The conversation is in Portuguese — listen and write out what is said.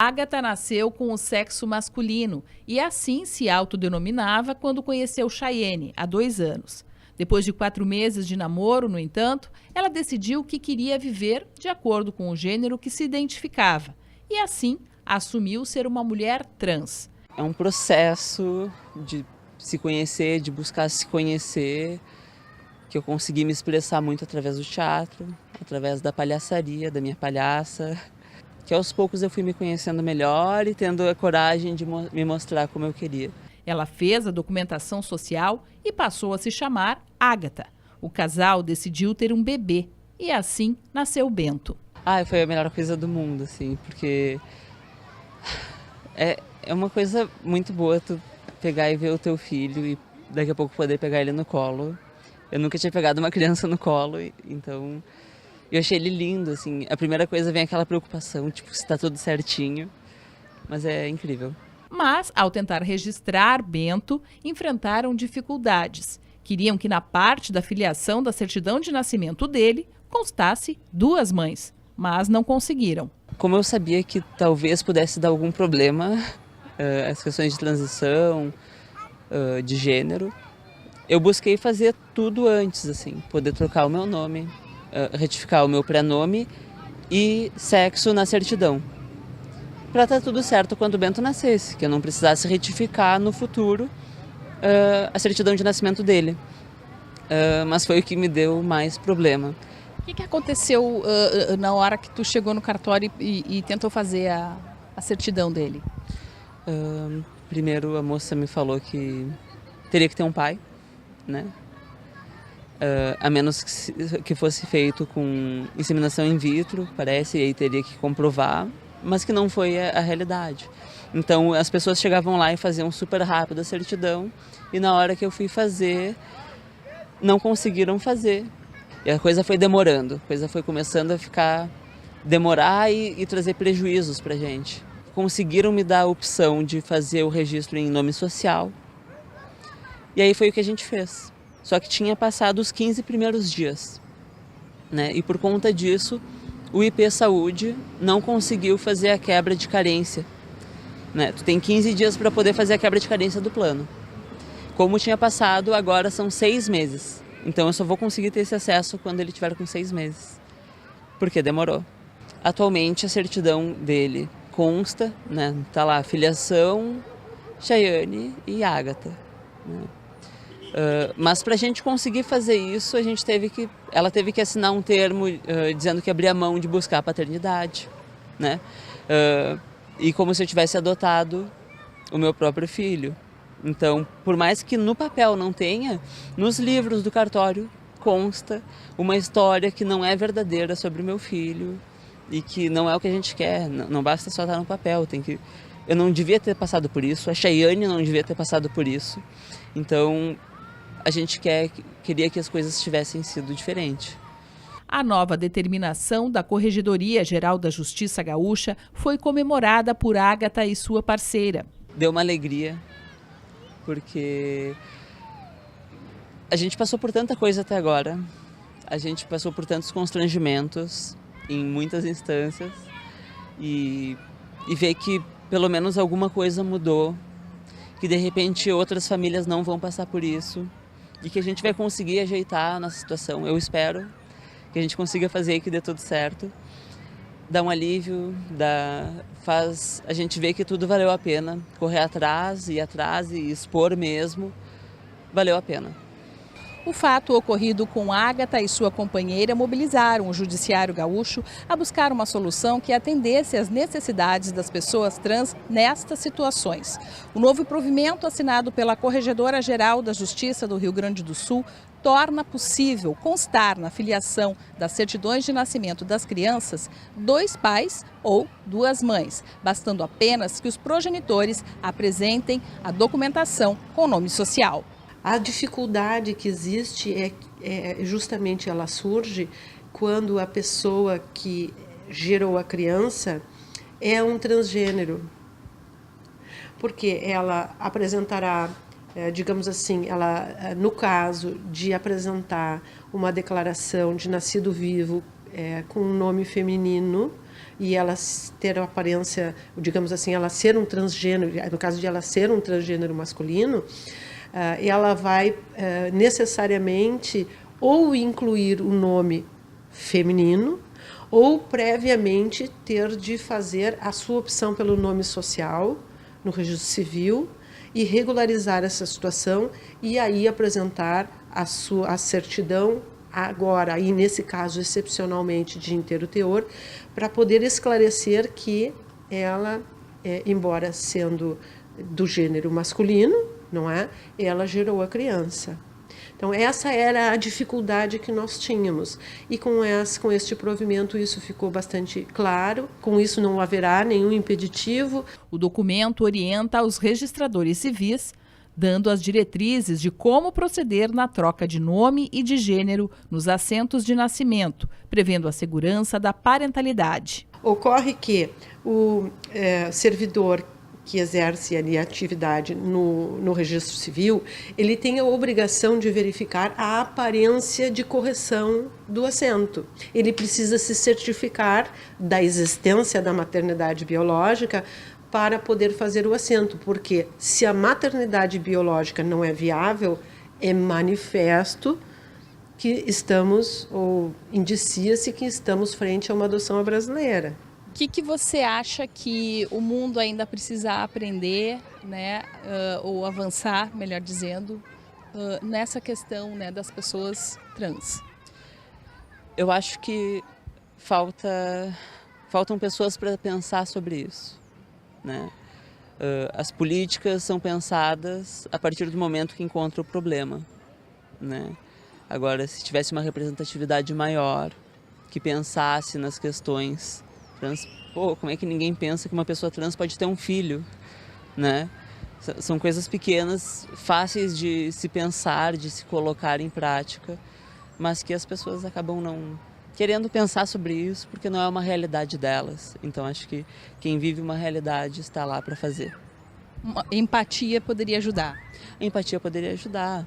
Ágata nasceu com o sexo masculino e assim se autodenominava quando conheceu Chayenne, há 2 anos. Depois de 4 meses de namoro, no entanto, ela decidiu que queria viver de acordo com o gênero que se identificava e assim assumiu ser uma mulher trans. É um processo de se conhecer, de buscar se conhecer, que eu consegui me expressar muito através do teatro, através da palhaçaria, da minha palhaça, que aos poucos eu fui me conhecendo melhor e tendo a coragem de me mostrar como eu queria. Ela fez a documentação social e passou a se chamar Ágata. O casal decidiu ter um bebê e assim nasceu Bento. Foi a melhor coisa do mundo, assim, porque é uma coisa muito boa tu pegar e ver o teu filho e daqui a pouco poder pegar ele no colo. Eu nunca tinha pegado uma criança no colo, então eu achei ele lindo, assim. A primeira coisa vem aquela preocupação, tipo, se tá tudo certinho, mas é incrível. Mas, ao tentar registrar Bento, enfrentaram dificuldades. Queriam que na parte da filiação da certidão de nascimento dele constasse 2 mães, mas não conseguiram. Como eu sabia que talvez pudesse dar algum problema, as questões de transição, de gênero, eu busquei fazer tudo antes, assim, poder trocar o meu nome, retificar o meu prenome e sexo na certidão. Para estar tudo certo quando o Bento nascesse, que eu não precisasse retificar no futuro a certidão de nascimento dele. Mas foi o que me deu mais problema. O que aconteceu na hora que tu chegou no cartório e tentou fazer a certidão dele? Primeiro a moça me falou que teria que ter um pai, né? A menos que fosse feito com inseminação in vitro, parece, e aí teria que comprovar, mas que não foi a realidade. Então as pessoas chegavam lá e faziam super rápido a certidão, e na hora que eu fui fazer, não conseguiram fazer. E a coisa foi demorando, a coisa foi começando a demorar e trazer prejuízos pra gente. Conseguiram me dar a opção de fazer o registro em nome social, e aí foi o que a gente fez. Só que tinha passado os 15 primeiros dias, né? E por conta disso, o IP Saúde não conseguiu fazer a quebra de carência, né? Tu tem 15 dias para poder fazer a quebra de carência do plano. Como tinha passado, agora são 6 meses. Então eu só vou conseguir ter esse acesso quando ele tiver com 6 meses, porque demorou. Atualmente a certidão dele consta, né? Tá lá filiação, Chayenne e Ágata, né? Mas para a gente conseguir fazer isso, ela teve que assinar um termo dizendo que abria mão de buscar a paternidade, né? E como se eu tivesse adotado o meu próprio filho. Então, por mais que no papel não tenha, nos livros do cartório consta uma história que não é verdadeira sobre o meu filho e que não é o que a gente quer. Não basta só estar no papel, eu não devia ter passado por isso, a Chayenne não devia ter passado por isso. Então, a gente queria que as coisas tivessem sido diferentes. A nova determinação da Corregedoria Geral da Justiça Gaúcha foi comemorada por Ágata e sua parceira. Deu uma alegria, porque a gente passou por tanta coisa até agora, a gente passou por tantos constrangimentos em muitas instâncias e ver que pelo menos alguma coisa mudou, que de repente outras famílias não vão passar por isso e que a gente vai conseguir ajeitar a nossa situação. Eu espero que a gente consiga fazer e que dê tudo certo. Dá um alívio, faz a gente ver que tudo valeu a pena. Correr atrás, ir atrás e expor mesmo, valeu a pena. O fato ocorrido com Ágata e sua companheira mobilizaram o Judiciário Gaúcho a buscar uma solução que atendesse às necessidades das pessoas trans nestas situações. O novo provimento assinado pela Corregedora Geral da Justiça do Rio Grande do Sul torna possível constar na filiação das certidões de nascimento das crianças 2 pais ou 2 mães, bastando apenas que os progenitores apresentem a documentação com nome social. A dificuldade que existe justamente ela surge quando a pessoa que gerou a criança é um transgênero, porque ela apresentará, digamos assim, ela, no caso de apresentar uma declaração de nascido vivo com um nome feminino, e ela ter a aparência, digamos assim, ela ser um transgênero, no caso de ela ser um transgênero masculino, ela vai necessariamente ou incluir o nome feminino ou previamente ter de fazer a sua opção pelo nome social no registro civil e regularizar essa situação e aí apresentar a certidão agora, aí nesse caso excepcionalmente de inteiro teor, para poder esclarecer que ela, embora sendo do gênero masculino, não é? Ela gerou a criança. Então essa era a dificuldade que nós tínhamos e com este provimento isso ficou bastante claro. Com isso não haverá nenhum impeditivo. O documento orienta os registradores civis, dando as diretrizes de como proceder na troca de nome e de gênero nos assentos de nascimento, prevendo a segurança da parentalidade. Ocorre que o servidor que exerce ali a atividade no registro civil, ele tem a obrigação de verificar a aparência de correção do assento. Ele precisa se certificar da existência da maternidade biológica para poder fazer o assento, porque se a maternidade biológica não é viável, é manifesto que estamos, ou indicia-se que estamos frente a uma adoção brasileira. O que você acha que o mundo ainda precisa aprender, né, ou avançar, melhor dizendo, nessa questão, né, das pessoas trans? Eu acho que faltam pessoas para pensar sobre isso, né? As políticas são pensadas a partir do momento que encontra o problema, né? Agora, se tivesse uma representatividade maior, que pensasse nas questões trans, como é que ninguém pensa que uma pessoa trans pode ter um filho, né? São coisas pequenas, fáceis de se pensar, de se colocar em prática, mas que as pessoas acabam não querendo pensar sobre isso porque não é uma realidade delas. Então acho que quem vive uma realidade está lá para fazer. Empatia poderia ajudar? A empatia poderia ajudar.